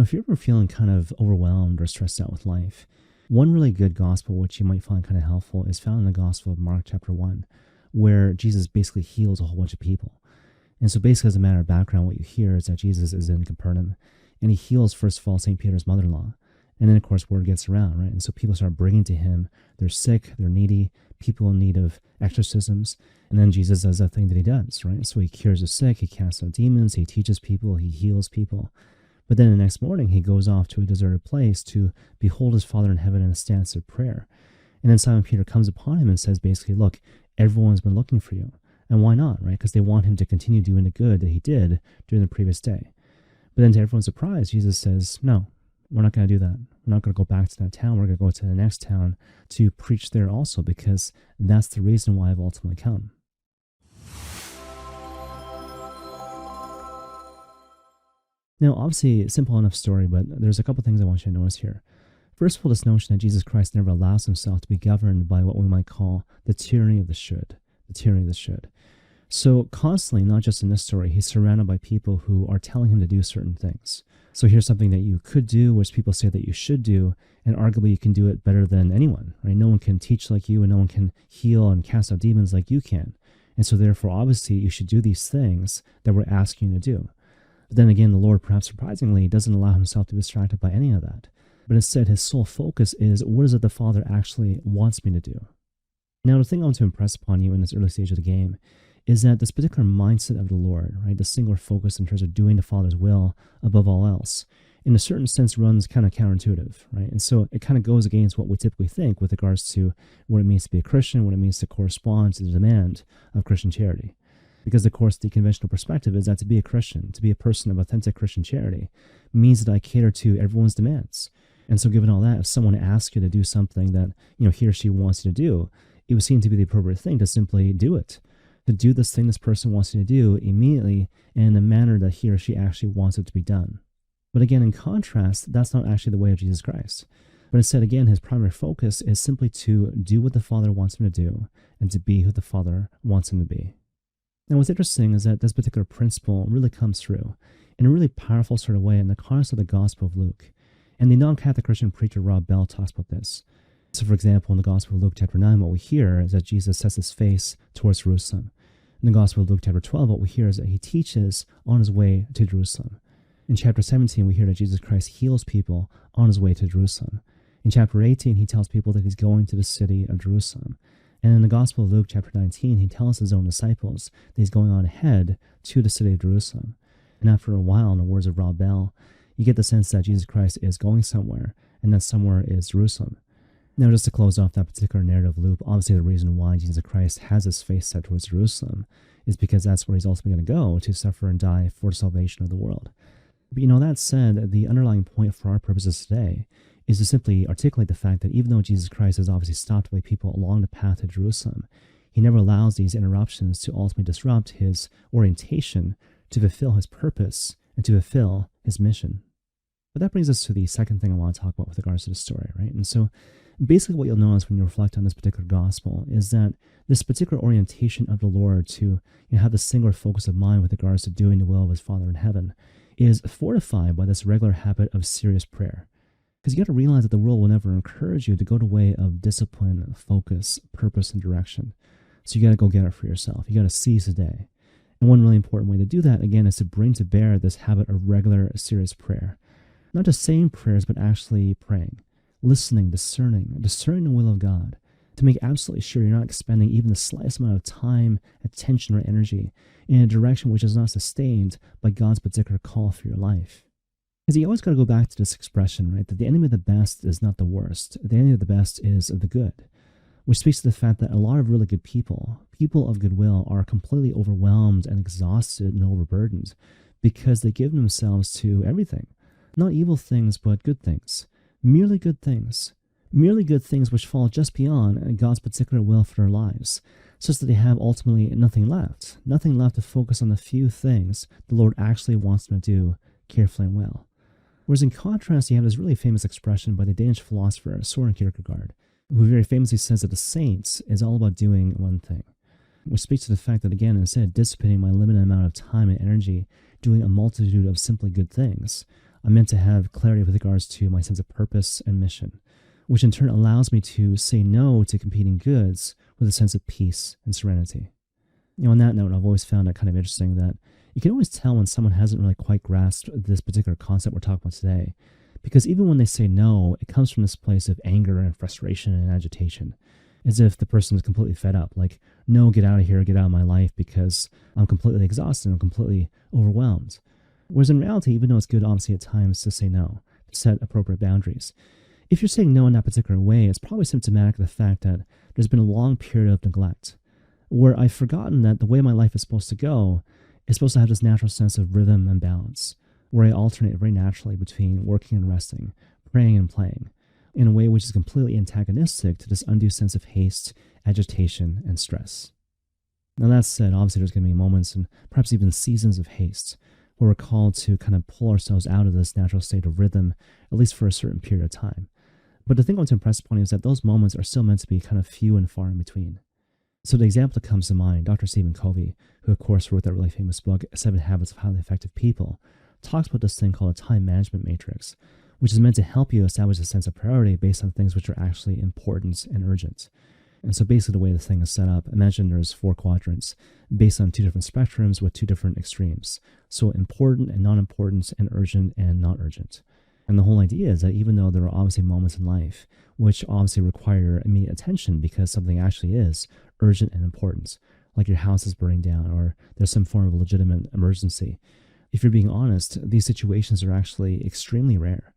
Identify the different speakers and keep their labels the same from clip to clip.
Speaker 1: If you're ever feeling kind of overwhelmed or stressed out with life, one really good gospel, which you might find kind of helpful, is found in the Gospel of Mark, chapter 1, where Jesus basically heals a whole bunch of people. And so, basically, as a matter of background, what you hear is that Jesus is in Capernaum, and he heals, first of all, St. Peter's mother in law. And then, of course, word gets around, right? And so people start bringing to him, they're sick, they're needy, people in need of exorcisms. And then Jesus does that thing that he does, right? So he cures the sick, he casts out demons, he teaches people, he heals people. But then the next morning, he goes off to a deserted place to behold his Father in heaven in a stance of prayer. And then Simon Peter comes upon him and says, basically, look, everyone's been looking for you. And why not, right? Because they want him to continue doing the good that he did during the previous day. But then to everyone's surprise, Jesus says, no, we're not going to do that. We're not going to go back to that town. We're going to go to the next town to preach there also, because that's the reason why I've ultimately come. Now, obviously, simple enough story, but there's a couple things I want you to notice here. First of all, this notion that Jesus Christ never allows himself to be governed by what we might call the tyranny of the should. The tyranny of the should. So constantly, not just in this story, he's surrounded by people who are telling him to do certain things. So here's something that you could do, which people say that you should do, and arguably you can do it better than anyone, right? No one can teach like you, and no one can heal and cast out demons like you can. And so therefore, obviously, you should do these things that we're asking you to do. But then again, the Lord, perhaps surprisingly, doesn't allow himself to be distracted by any of that. But instead, his sole focus is, what is it the Father actually wants me to do? Now, the thing I want to impress upon you in this early stage of the game is that this particular mindset of the Lord, right, the singular focus in terms of doing the Father's will above all else, in a certain sense runs kind of counterintuitive, right? And so it kind of goes against what we typically think with regards to what it means to be a Christian, what it means to correspond to the demand of Christian charity. Because, of course, the conventional perspective is that to be a Christian, to be a person of authentic Christian charity, means that I cater to everyone's demands. And so given all that, if someone asks you to do something that, he or she wants you to do, it would seem to be the appropriate thing to simply do it. To do this thing this person wants you to do immediately and in a manner that he or she actually wants it to be done. But again, in contrast, that's not actually the way of Jesus Christ. But instead, again, his primary focus is simply to do what the Father wants him to do and to be who the Father wants him to be. Now, what's interesting is that this particular principle really comes through in a really powerful sort of way in the context of the Gospel of Luke. And the non-Catholic Christian preacher Rob Bell talks about this. So, for example, in the Gospel of Luke chapter 9, what we hear is that Jesus sets his face towards Jerusalem. In the Gospel of Luke chapter 12, what we hear is that he teaches on his way to Jerusalem. In chapter 17, we hear that Jesus Christ heals people on his way to Jerusalem. In chapter 18, he tells people that he's going to the city of Jerusalem. And in the Gospel of Luke chapter 19, he tells his own disciples that he's going on ahead to the city of Jerusalem. And after a while, in the words of Rob Bell, you get the sense that Jesus Christ is going somewhere, and that somewhere is Jerusalem. Now, just to close off that particular narrative loop, obviously the reason why Jesus Christ has his face set towards Jerusalem is because that's where he's ultimately going to go to suffer and die for the salvation of the world. But that said, the underlying point for our purposes today is to simply articulate the fact that even though Jesus Christ has obviously stopped by people along the path to Jerusalem, he never allows these interruptions to ultimately disrupt his orientation to fulfill his purpose and to fulfill his mission. But that brings us to the second thing I want to talk about with regards to the story, right? And so basically what you'll notice when you reflect on this particular gospel is that this particular orientation of the Lord to have the singular focus of mind with regards to doing the will of his Father in heaven is fortified by this regular habit of serious prayer. Because you got to realize that the world will never encourage you to go the way of discipline, focus, purpose, and direction. So you got to go get it for yourself. You got to seize the day. And one really important way to do that, again, is to bring to bear this habit of regular, serious prayer. Not just saying prayers, but actually praying, listening, discerning the will of God, to make absolutely sure you're not expending even the slightest amount of time, attention, or energy in a direction which is not sustained by God's particular call for your life. Because you always got to go back to this expression, right, that the enemy of the best is not the worst. The enemy of the best is the good, which speaks to the fact that a lot of really good people of goodwill, are completely overwhelmed and exhausted and overburdened because they give themselves to everything. Not evil things, but good things. Merely good things. Merely good things which fall just beyond God's particular will for their lives, such that they have ultimately nothing left. Nothing left to focus on the few things the Lord actually wants them to do carefully and well. Whereas in contrast, you have this really famous expression by the Danish philosopher Søren Kierkegaard, who very famously says that the saints is all about doing one thing, which speaks to the fact that, again, instead of dissipating my limited amount of time and energy doing a multitude of simply good things, I'm meant to have clarity with regards to my sense of purpose and mission, which in turn allows me to say no to competing goods with a sense of peace and serenity. On that note, I've always found it kind of interesting that you can always tell when someone hasn't really quite grasped this particular concept we're talking about today. Because even when they say no, it comes from this place of anger and frustration and agitation, as if the person is completely fed up. Like, no, get out of here, get out of my life, because I'm completely exhausted, I'm completely overwhelmed. Whereas in reality, even though it's good, obviously, at times to say no, to set appropriate boundaries, if you're saying no in that particular way, it's probably symptomatic of the fact that there's been a long period of neglect, where I've forgotten that the way my life is supposed to go is supposed to have this natural sense of rhythm and balance, where I alternate very naturally between working and resting, praying and playing, in a way which is completely antagonistic to this undue sense of haste, agitation, and stress. Now that said, obviously there's going to be moments and perhaps even seasons of haste where we're called to kind of pull ourselves out of this natural state of rhythm, at least for a certain period of time. But the thing I want to impress upon you is that those moments are still meant to be kind of few and far in between. So the example that comes to mind, Dr. Stephen Covey, who of course wrote that really famous book, 7 Habits of Highly Effective People, talks about this thing called a time management matrix, which is meant to help you establish a sense of priority based on things which are actually important and urgent. And so basically the way the thing is set up, imagine there's 4 quadrants based on 2 different spectrums with 2 different extremes. So important and non-important and urgent and not urgent. And the whole idea is that even though there are obviously moments in life which obviously require immediate attention because something actually is urgent and important, like your house is burning down or there's some form of legitimate emergency, if you're being honest, these situations are actually extremely rare.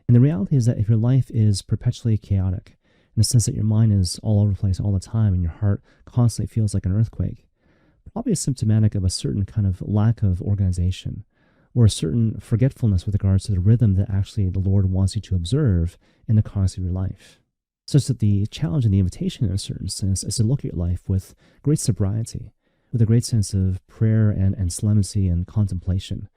Speaker 1: And the reality is that if your life is perpetually chaotic, in the sense that your mind is all over the place all the time and your heart constantly feels like an earthquake, probably is symptomatic of a certain kind of lack of organization or a certain forgetfulness with regards to the rhythm that actually the Lord wants you to observe in the context of your life. Such that the challenge and the invitation in a certain sense is to look at your life with great sobriety, with a great sense of prayer and solemnity and contemplation,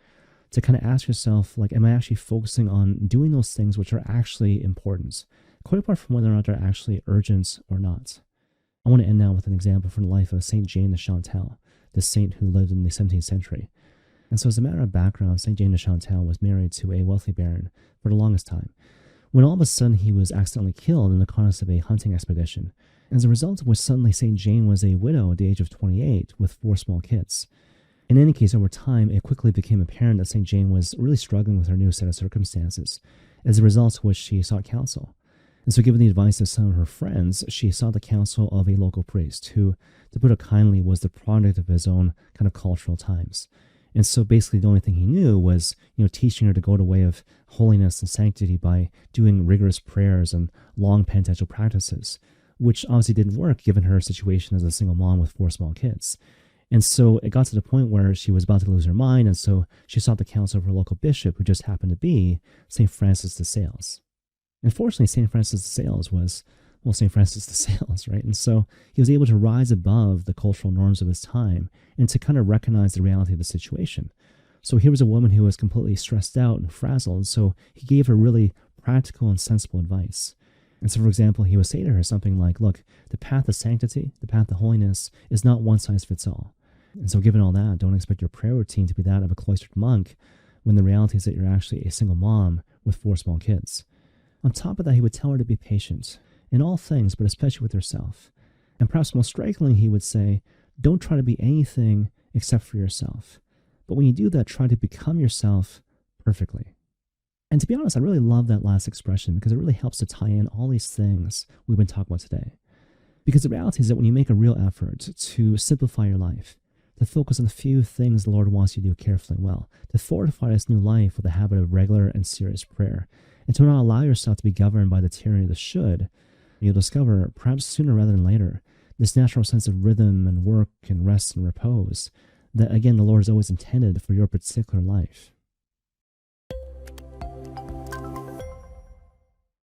Speaker 1: to kind of ask yourself, like, am I actually focusing on doing those things which are actually important, quite apart from whether or not they're actually urgent or not. I want to end now with an example from the life of Saint Jane de Chantal, the saint who lived in the 17th century. And so as a matter of background, Saint Jane de Chantal was married to a wealthy baron for the longest time, when all of a sudden he was accidentally killed in the context of a hunting expedition, as a result of which suddenly Saint Jane was a widow at the age of 28 with 4 small kids. In any case, over time, it quickly became apparent that Saint Jane was really struggling with her new set of circumstances, as a result of which she sought counsel. And so given the advice of some of her friends, she sought the counsel of a local priest who, to put it kindly, was the product of his own kind of cultural times. And so basically the only thing he knew was, teaching her to go the way of holiness and sanctity by doing rigorous prayers and long penitential practices, which obviously didn't work given her situation as a single mom with 4 small kids. And so it got to the point where she was about to lose her mind, and so she sought the counsel of her local bishop, who just happened to be St. Francis de Sales. Unfortunately, St. Francis de Sales was, St. Francis de Sales, right? And so he was able to rise above the cultural norms of his time and to kind of recognize the reality of the situation. So here was a woman who was completely stressed out and frazzled, and so he gave her really practical and sensible advice. And so, for example, he would say to her something like, look, the path of sanctity, the path of holiness is not one size fits all. And so given all that, don't expect your prayer routine to be that of a cloistered monk when the reality is that you're actually a single mom with 4 small kids. On top of that, he would tell her to be patient in all things, but especially with herself. And perhaps most strikingly, he would say, don't try to be anything except for yourself. But when you do that, try to become yourself perfectly. And to be honest, I really love that last expression because it really helps to tie in all these things we've been talking about today. Because the reality is that when you make a real effort to simplify your life, to focus on the few things the Lord wants you to do carefully and well, to fortify this new life with a habit of regular and serious prayer, and to not allow yourself to be governed by the tyranny of the should, you'll discover, perhaps sooner rather than later, this natural sense of rhythm and work and rest and repose that, again, the Lord has always intended for your particular life.